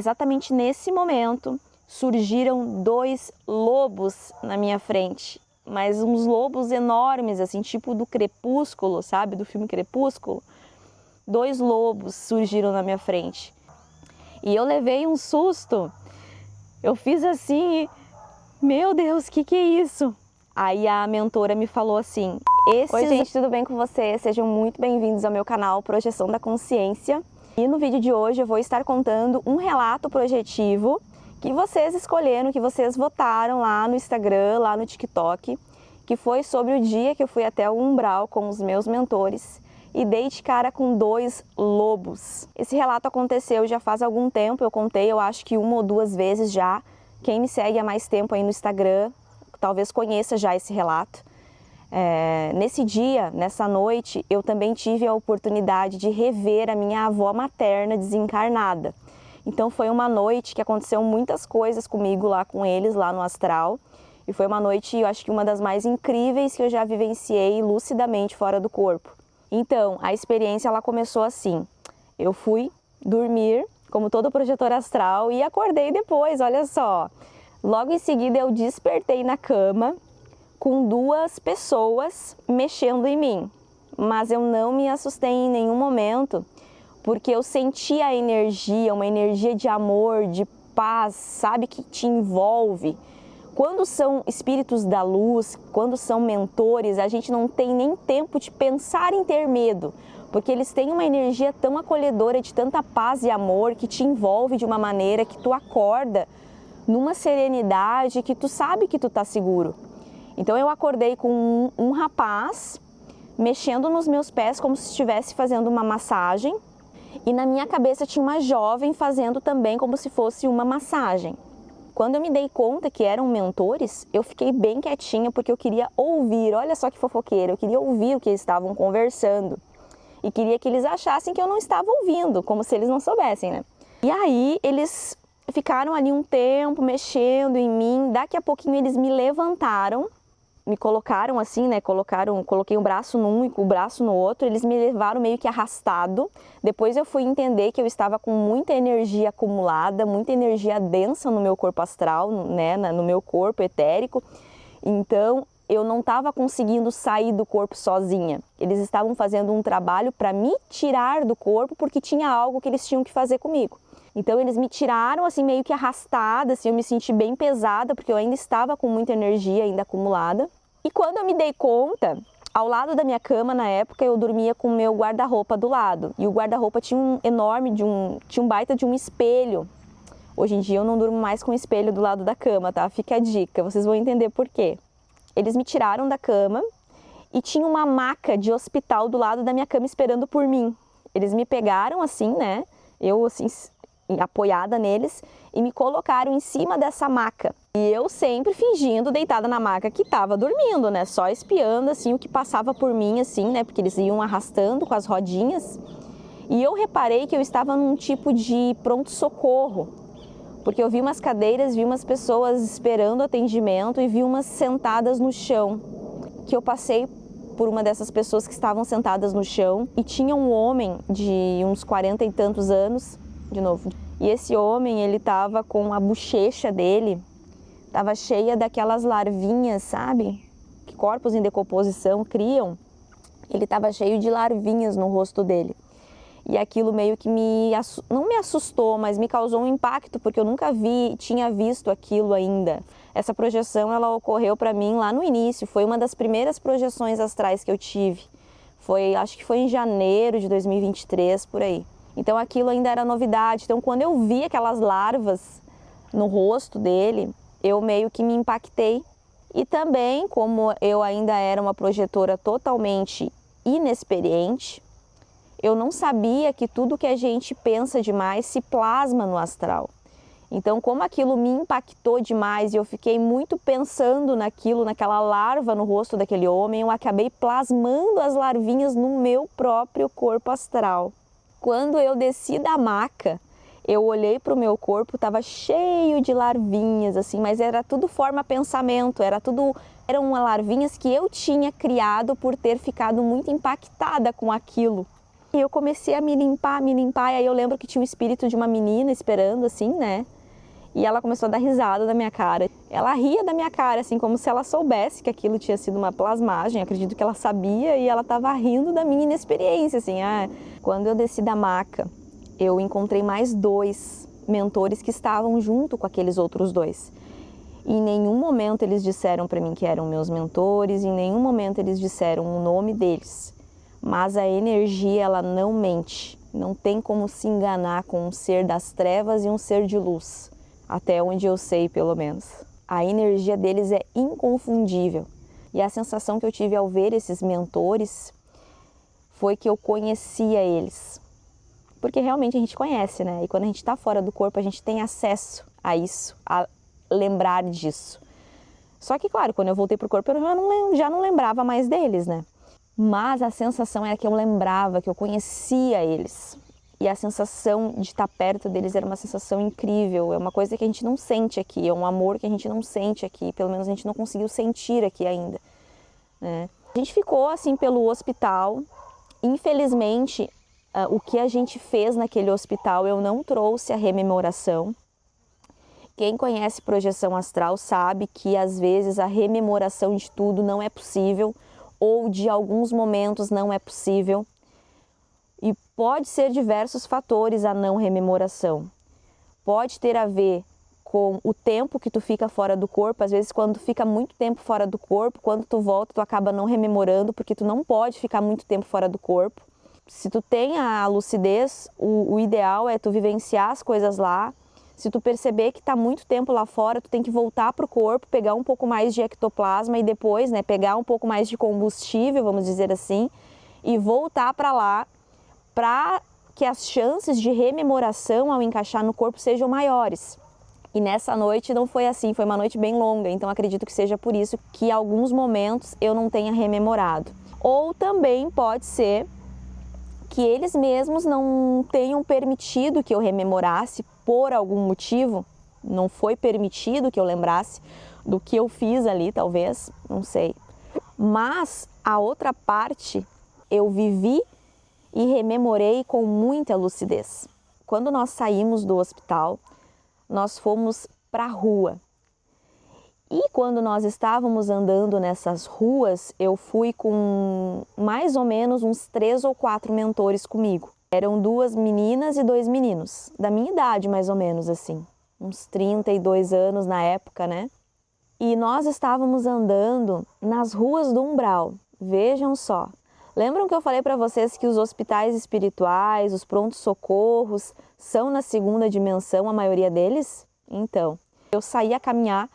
Exatamente nesse momento, surgiram 2 lobos na minha frente, mas uns lobos enormes, assim, tipo do Crepúsculo, sabe? Do filme Crepúsculo. 2 lobos surgiram na minha frente. E eu levei um susto. Eu fiz assim, meu Deus, que é isso? Aí a mentora me falou assim: Oi gente, tudo bem com vocês? Sejam muito bem-vindos ao meu canal Projeção da Consciência. E no vídeo de hoje eu vou estar contando um relato projetivo que vocês escolheram, que vocês votaram lá no Instagram, lá no TikTok, que foi sobre o dia que eu fui até o umbral com os meus mentores e dei de cara com 2 lobos. Esse relato aconteceu já faz algum tempo, eu contei, eu acho que 1 ou 2 vezes já. Quem me segue há mais tempo aí no Instagram, talvez conheça já esse relato. Nesse dia, nessa noite, eu também tive a oportunidade de rever a minha avó materna desencarnada. Então foi uma noite que aconteceu muitas coisas comigo lá com eles, lá no astral. E foi uma noite, eu acho que uma das mais incríveis que eu já vivenciei lucidamente fora do corpo. Então, a experiência ela começou assim. Eu fui dormir, como todo projetor astral, e acordei depois, olha só. Logo em seguida eu despertei na cama com 2 pessoas mexendo em mim. Mas eu não me assustei em nenhum momento, porque eu senti a energia, uma energia de amor, de paz, sabe, que te envolve. Quando são espíritos da luz, quando são mentores, a gente não tem nem tempo de pensar em ter medo, porque eles têm uma energia tão acolhedora, de tanta paz e amor, que te envolve de uma maneira que tu acorda numa serenidade que tu sabe que tu tá seguro. Então eu acordei com um rapaz mexendo nos meus pés como se estivesse fazendo uma massagem, e na minha cabeça tinha uma jovem fazendo também como se fosse uma massagem. Quando eu me dei conta que eram mentores, eu fiquei bem quietinha porque eu queria ouvir, olha só que fofoqueira, eu queria ouvir o que eles estavam conversando. E queria que eles achassem que eu não estava ouvindo, como se eles não soubessem, né? E aí eles ficaram ali um tempo mexendo em mim, daqui a pouquinho eles me levantaram, me colocaram assim, né, coloquei um braço num e o braço no outro, eles me levaram meio que arrastado. Depois eu fui entender que eu estava com muita energia acumulada, muita energia densa no meu corpo astral, né, no meu corpo etérico. Então eu não estava conseguindo sair do corpo sozinha. Eles estavam fazendo um trabalho para me tirar do corpo, porque tinha algo que eles tinham que fazer comigo. Então eles me tiraram assim meio que arrastada, assim, eu me senti bem pesada, porque eu ainda estava com muita energia ainda acumulada. E quando eu me dei conta, ao lado da minha cama na época eu dormia com o meu guarda-roupa do lado. E o guarda-roupa tinha tinha um baita de um espelho. Hoje em dia eu não durmo mais com o espelho do lado da cama, tá? Fica a dica, vocês vão entender por quê. Eles me tiraram da cama e tinha uma maca de hospital do lado da minha cama esperando por mim. Eles me pegaram assim, né? Eu assim, apoiada neles, e me colocaram em cima dessa maca. E eu sempre fingindo deitada na maca que estava dormindo, né? Só espiando assim o que passava por mim, assim, né? Porque eles iam arrastando com as rodinhas. E eu reparei que eu estava num tipo de pronto-socorro, porque eu vi umas cadeiras, vi umas pessoas esperando atendimento e vi umas sentadas no chão. Que eu passei por uma dessas pessoas que estavam sentadas no chão e tinha um homem de uns 40 e tantos anos, de novo. E esse homem, ele tava com a bochecha dele, tava cheia daquelas larvinhas, sabe? Que corpos em decomposição criam. Ele tava cheio de larvinhas no rosto dele. E aquilo meio que não me assustou, mas me causou um impacto, porque eu nunca tinha visto aquilo ainda. Essa projeção, ela ocorreu para mim lá no início, foi uma das primeiras projeções astrais que eu tive. Acho que foi em janeiro de 2023, por aí. Então aquilo ainda era novidade. Então quando eu vi aquelas larvas no rosto dele, eu meio que me impactei. E também, como eu ainda era uma projetora totalmente inexperiente, eu não sabia que tudo que a gente pensa demais se plasma no astral. Então, como aquilo me impactou demais e eu fiquei muito pensando naquilo, naquela larva no rosto daquele homem, eu acabei plasmando as larvinhas no meu próprio corpo astral. Quando eu desci da maca, eu olhei para o meu corpo, estava cheio de larvinhas, assim, mas era tudo forma pensamento, eram larvinhas que eu tinha criado por ter ficado muito impactada com aquilo. E eu comecei a me limpar, e aí eu lembro que tinha um espírito de uma menina esperando, assim, né? E ela começou a dar risada da minha cara. Ela ria da minha cara, assim, como se ela soubesse que aquilo tinha sido uma plasmagem. Acredito que ela sabia e ela estava rindo da minha inexperiência, assim. Quando eu desci da maca, eu encontrei mais 2 mentores que estavam junto com aqueles outros 2. E em nenhum momento eles disseram para mim que eram meus mentores, em nenhum momento eles disseram o nome deles. Mas a energia, ela não mente. Não tem como se enganar com um ser das trevas e um ser de luz. Até onde eu sei, pelo menos. A energia deles é inconfundível. E a sensação que eu tive ao ver esses mentores foi que eu conhecia eles. Porque realmente a gente conhece, né? E quando a gente está fora do corpo, a gente tem acesso a isso, a lembrar disso. Só que, claro, quando eu voltei pro corpo, eu já não lembrava mais deles, né? Mas a sensação era que eu lembrava, que eu conhecia eles. E a sensação de estar perto deles era uma sensação incrível. É uma coisa que a gente não sente aqui, é um amor que a gente não sente aqui. Pelo menos a gente não conseguiu sentir aqui ainda, né? A gente ficou assim pelo hospital. Infelizmente, o que a gente fez naquele hospital, eu não trouxe a rememoração. Quem conhece projeção astral sabe que às vezes a rememoração de tudo não é possível, ou de alguns momentos não é possível. E pode ser diversos fatores a não rememoração. Pode ter a ver com o tempo que tu fica fora do corpo. Às vezes, quando tu fica muito tempo fora do corpo, quando tu volta, tu acaba não rememorando, porque tu não pode ficar muito tempo fora do corpo. Se tu tem a lucidez, o ideal é tu vivenciar as coisas lá. Se tu perceber que está muito tempo lá fora, tu tem que voltar para o corpo, pegar um pouco mais de ectoplasma e depois, né, pegar um pouco mais de combustível, vamos dizer assim, e voltar para lá, para que as chances de rememoração ao encaixar no corpo sejam maiores. E nessa noite não foi assim, foi uma noite bem longa, então acredito que seja por isso que em alguns momentos eu não tenha rememorado. Ou também pode ser que eles mesmos não tenham permitido que eu rememorasse por algum motivo, não foi permitido que eu lembrasse do que eu fiz ali, talvez, não sei. Mas a outra parte eu vivi e rememorei com muita lucidez. Quando nós saímos do hospital, nós fomos para a rua. E quando nós estávamos andando nessas ruas, eu fui com mais ou menos uns 3 ou 4 mentores comigo. Eram 2 meninas e 2 meninos, da minha idade mais ou menos assim, uns 32 anos na época, né? E nós estávamos andando nas ruas do umbral, vejam só. Lembram que eu falei para vocês que os hospitais espirituais, os prontos-socorros, são na 2ª dimensão, a maioria deles? Então, eu saí a caminhar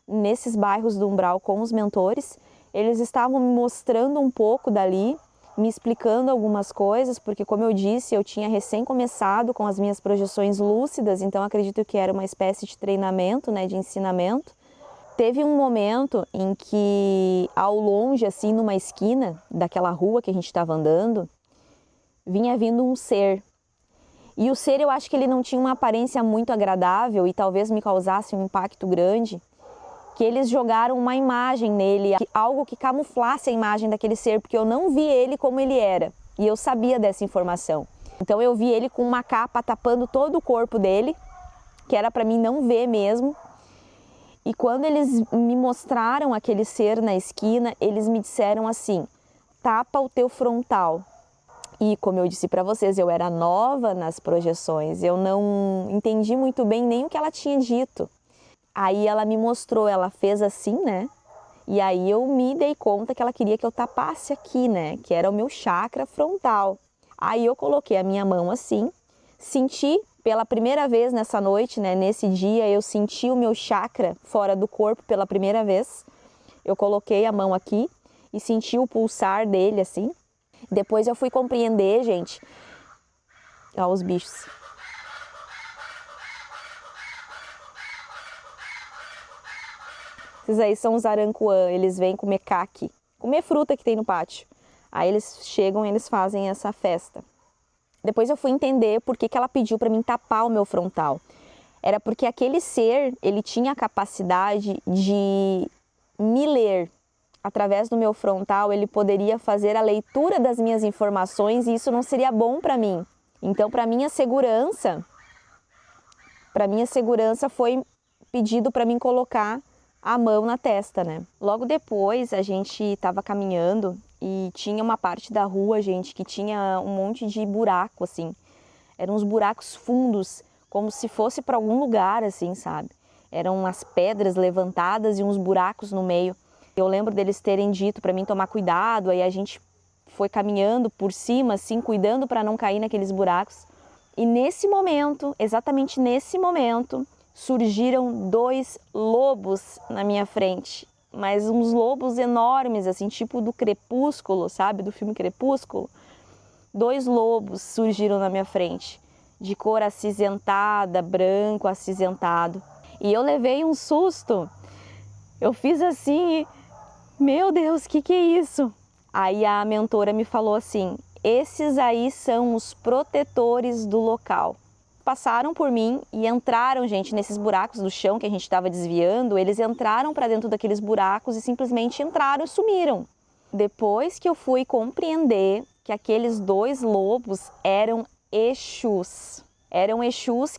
nesses bairros do umbral com os mentores. Eles estavam me mostrando um pouco dali, me explicando algumas coisas, porque, como eu disse, eu tinha recém começado com as minhas projeções lúcidas, então acredito que era uma espécie de treinamento, né, de ensinamento. Teve um momento em que, ao longe, assim, numa esquina daquela rua que a gente estava andando, vinha vindo um ser. E o ser, eu acho que ele não tinha uma aparência muito agradável e talvez me causasse um impacto grande, que eles jogaram uma imagem nele, algo que camuflasse a imagem daquele ser, porque eu não vi ele como ele era, e eu sabia dessa informação. Então eu vi ele com uma capa tapando todo o corpo dele, que era para mim não ver mesmo. E quando eles me mostraram aquele ser na esquina, eles me disseram assim: tapa o teu frontal. E como eu disse para vocês, eu era nova nas projeções, eu não entendi muito bem nem o que ela tinha dito. Aí ela me mostrou, ela fez assim, né? E aí eu me dei conta que ela queria que eu tapasse aqui, né? Que era o meu chakra frontal. Aí eu coloquei a minha mão assim, senti pela primeira vez nessa noite, né? Nesse dia eu senti o meu chakra fora do corpo pela primeira vez. Eu coloquei a mão aqui e senti o pulsar dele assim. Depois eu fui compreender, gente. Olha os bichos. Esses aí são os arancuã, eles vêm comer caqui, comer fruta que tem no pátio. Aí eles chegam e eles fazem essa festa. Depois eu fui entender por que ela pediu para mim tapar o meu frontal. Era porque aquele ser, ele tinha a capacidade de me ler através do meu frontal, ele poderia fazer a leitura das minhas informações e isso não seria bom para mim. Então, para minha segurança foi pedido para mim colocar a mão na testa, né? Logo depois, a gente estava caminhando e tinha uma parte da rua, gente, que tinha um monte de buraco, assim. Eram uns buracos fundos, como se fosse para algum lugar, assim, sabe? Eram umas pedras levantadas e uns buracos no meio. Eu lembro deles terem dito para mim tomar cuidado, aí a gente foi caminhando por cima, assim, cuidando para não cair naqueles buracos. E nesse momento, exatamente nesse momento, surgiram 2 lobos na minha frente. Mas uns lobos enormes, assim, tipo do Crepúsculo, sabe? Do filme Crepúsculo. 2 lobos surgiram na minha frente, de cor acinzentada, branco acinzentado. E eu levei um susto. Eu fiz assim, meu Deus, que é isso? Aí a mentora me falou assim, esses aí são os protetores do local. Passaram por mim e entraram, gente, nesses buracos do chão que a gente estava desviando, eles entraram para dentro daqueles buracos e simplesmente entraram e sumiram. Depois que eu fui compreender que aqueles 2 lobos eram Exus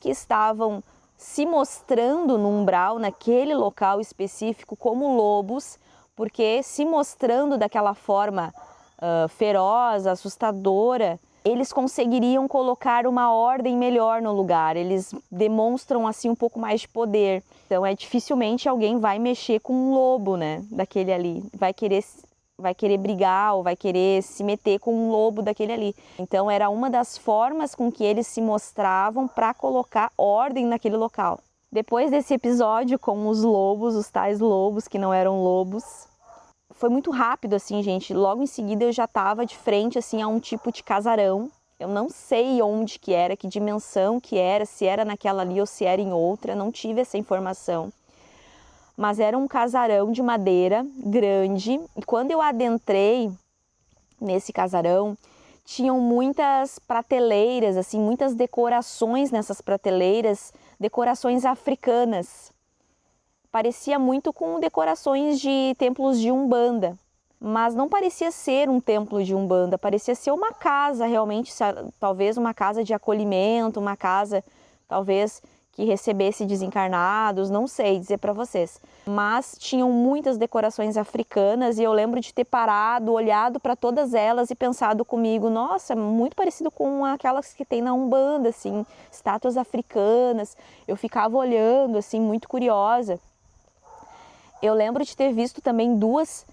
que estavam se mostrando no umbral, naquele local específico, como lobos, porque se mostrando daquela forma feroz, assustadora, eles conseguiriam colocar uma ordem melhor no lugar, eles demonstram assim um pouco mais de poder. Então dificilmente alguém vai mexer com um lobo, né, daquele ali, vai querer brigar ou vai querer se meter com um lobo daquele ali. Então era uma das formas com que eles se mostravam para colocar ordem naquele local. Depois desse episódio com os lobos, os tais lobos que não eram lobos, foi muito rápido assim, gente. Logo em seguida eu já estava de frente assim a um tipo de casarão. Eu não sei onde que era, que dimensão que era, se era naquela ali ou se era em outra, não tive essa informação. Mas era um casarão de madeira grande e quando eu adentrei nesse casarão, tinham muitas prateleiras, assim, muitas decorações nessas prateleiras, decorações africanas. Parecia muito com decorações de templos de Umbanda, mas não parecia ser um templo de Umbanda, parecia ser uma casa realmente, talvez uma casa de acolhimento, uma casa talvez que recebesse desencarnados, não sei dizer para vocês. Mas tinham muitas decorações africanas e eu lembro de ter parado, olhado para todas elas e pensado comigo, nossa, muito parecido com aquelas que tem na Umbanda, assim, estátuas africanas. Eu ficava olhando, assim, muito curiosa. Eu lembro de ter visto também duas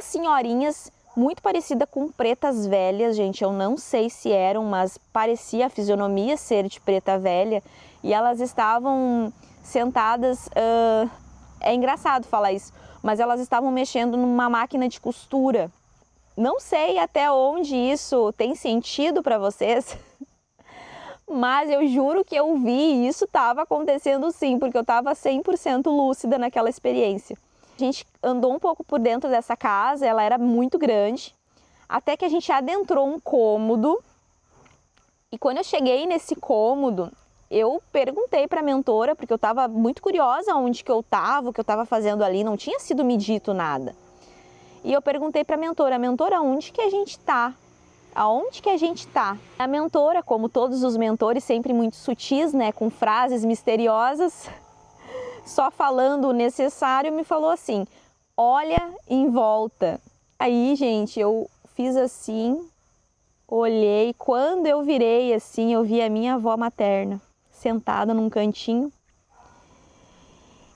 senhorinhas muito parecidas com pretas velhas, gente, eu não sei se eram, mas parecia a fisionomia ser de preta velha. E elas estavam sentadas, é engraçado falar isso, mas elas estavam mexendo numa máquina de costura. Não sei até onde isso tem sentido para vocês, mas eu juro que eu vi e isso estava acontecendo sim, porque eu estava 100% lúcida naquela experiência. A gente andou um pouco por dentro dessa casa, ela era muito grande, até que a gente adentrou um cômodo. E quando eu cheguei nesse cômodo, eu perguntei para a mentora, porque eu estava muito curiosa onde que eu estava, o que eu estava fazendo ali, não tinha sido me dito nada. E eu perguntei para a mentora, onde que a gente está? Aonde que a gente está? A mentora, como todos os mentores, sempre muito sutis, né, com frases misteriosas, só falando o necessário, me falou assim, olha em volta. Aí, gente, eu fiz assim, olhei, quando eu virei assim, eu vi a minha avó materna sentada num cantinho.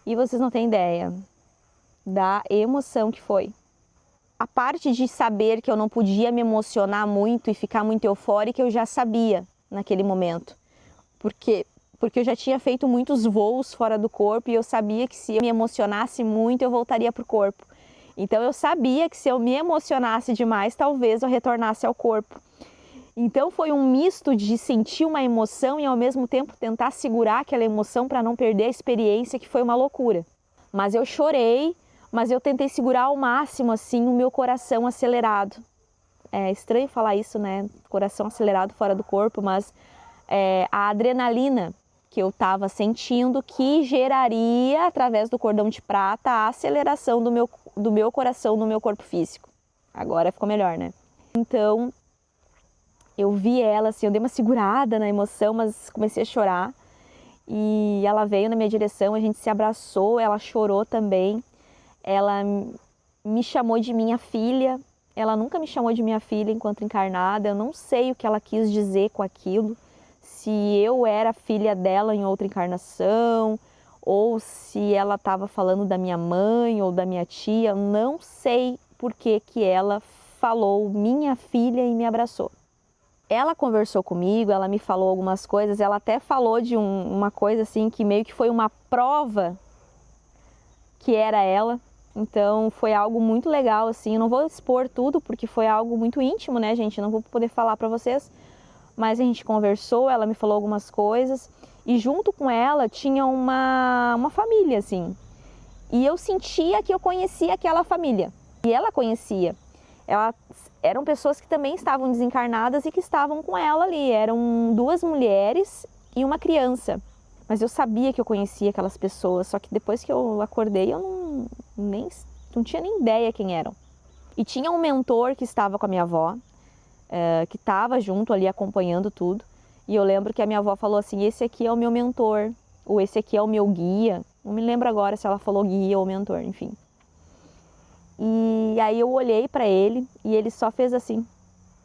E vocês não têm ideia da emoção que foi. A parte de saber que eu não podia me emocionar muito e ficar muito eufórica, eu já sabia naquele momento. Porque eu já tinha feito muitos voos fora do corpo e eu sabia que se eu me emocionasse muito, eu voltaria para o corpo. Então eu sabia que se eu me emocionasse demais, talvez eu retornasse ao corpo. Então foi um misto de sentir uma emoção e ao mesmo tempo tentar segurar aquela emoção para não perder a experiência, que foi uma loucura. Mas eu chorei, mas eu tentei segurar ao máximo assim o meu coração acelerado. É estranho falar isso, né? Coração acelerado fora do corpo, mas a adrenalina que eu estava sentindo que geraria, através do cordão de prata, a aceleração do meu coração no meu corpo físico. Agora ficou melhor, né? Então, eu vi ela, assim, eu dei uma segurada na emoção, mas comecei a chorar. E ela veio na minha direção, a gente se abraçou, ela chorou também. Ela me chamou de minha filha. Ela nunca me chamou de minha filha enquanto encarnada. Eu não sei o que ela quis dizer com aquilo. Se eu era filha dela em outra encarnação, ou se ela estava falando da minha mãe ou da minha tia. Eu não sei por que que ela falou minha filha e me abraçou. Ela conversou comigo, ela me falou algumas coisas, ela até falou de uma coisa assim que meio que foi uma prova que era ela. Então foi algo muito legal, assim. Eu não vou expor tudo porque foi algo muito íntimo, né, gente? Eu não vou poder falar para vocês. Mas a gente conversou, ela me falou algumas coisas. E junto com ela tinha uma família, assim. E eu sentia que eu conhecia aquela família. E ela conhecia. Eram pessoas que também estavam desencarnadas e que estavam com ela ali. Eram 2 mulheres e uma criança. Mas eu sabia que eu conhecia aquelas pessoas, só que depois que eu acordei eu não tinha nem ideia quem eram. E tinha um mentor que estava com a minha avó, que estava junto ali acompanhando tudo. E eu lembro que a minha avó falou assim, esse aqui é o meu mentor, ou esse aqui é o meu guia. Não me lembro agora se ela falou guia ou mentor, enfim. E aí eu olhei para ele e ele só fez assim,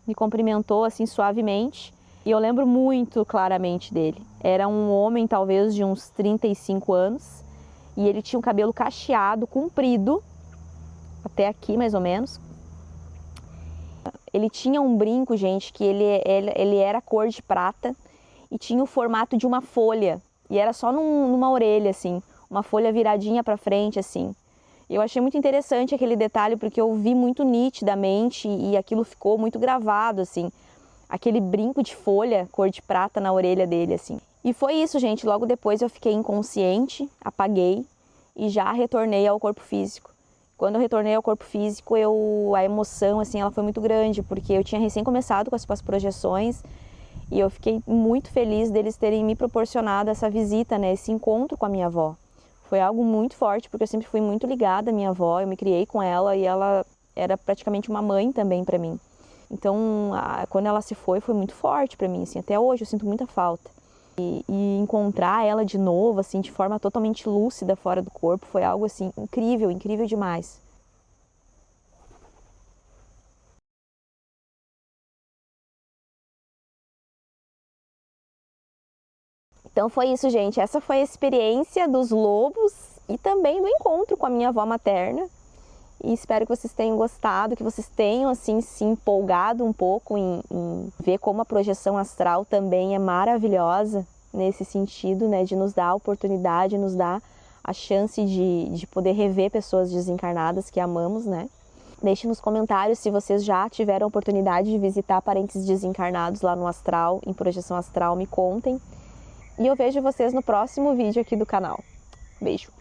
me cumprimentou assim suavemente. E eu lembro muito claramente dele. Era um homem talvez de uns 35 anos e ele tinha um cabelo cacheado, comprido, até aqui mais ou menos. Ele tinha um brinco, gente, que ele era cor de prata e tinha o formato de uma folha. E era só numa orelha, assim, uma folha viradinha para frente, assim. Eu achei muito interessante aquele detalhe porque eu vi muito nitidamente e aquilo ficou muito gravado, assim. Aquele brinco de folha, cor de prata na orelha dele, assim. E foi isso, gente. Logo depois eu fiquei inconsciente, apaguei e já retornei ao corpo físico. Quando eu retornei ao corpo físico, a emoção, assim, ela foi muito grande, porque eu tinha recém começado com as projeções e eu fiquei muito feliz deles terem me proporcionado essa visita, né, esse encontro com a minha avó. Foi algo muito forte, porque eu sempre fui muito ligada à minha avó, eu me criei com ela e ela era praticamente uma mãe também para mim. Então, quando ela se foi muito forte para mim, assim, até hoje eu sinto muita falta. E encontrar ela de novo, assim, de forma totalmente lúcida fora do corpo, foi algo, assim, incrível, incrível demais. Então foi isso, gente. Essa foi a experiência dos lobos e também do encontro com a minha avó materna. E espero que vocês tenham gostado, que vocês tenham, assim, se empolgado um pouco em ver como a projeção astral também é maravilhosa nesse sentido, né, de nos dar a oportunidade, nos dar a chance de poder rever pessoas desencarnadas que amamos, né. Deixe nos comentários se vocês já tiveram a oportunidade de visitar parentes desencarnados lá no astral, em projeção astral, me contem. E eu vejo vocês no próximo vídeo aqui do canal. Beijo!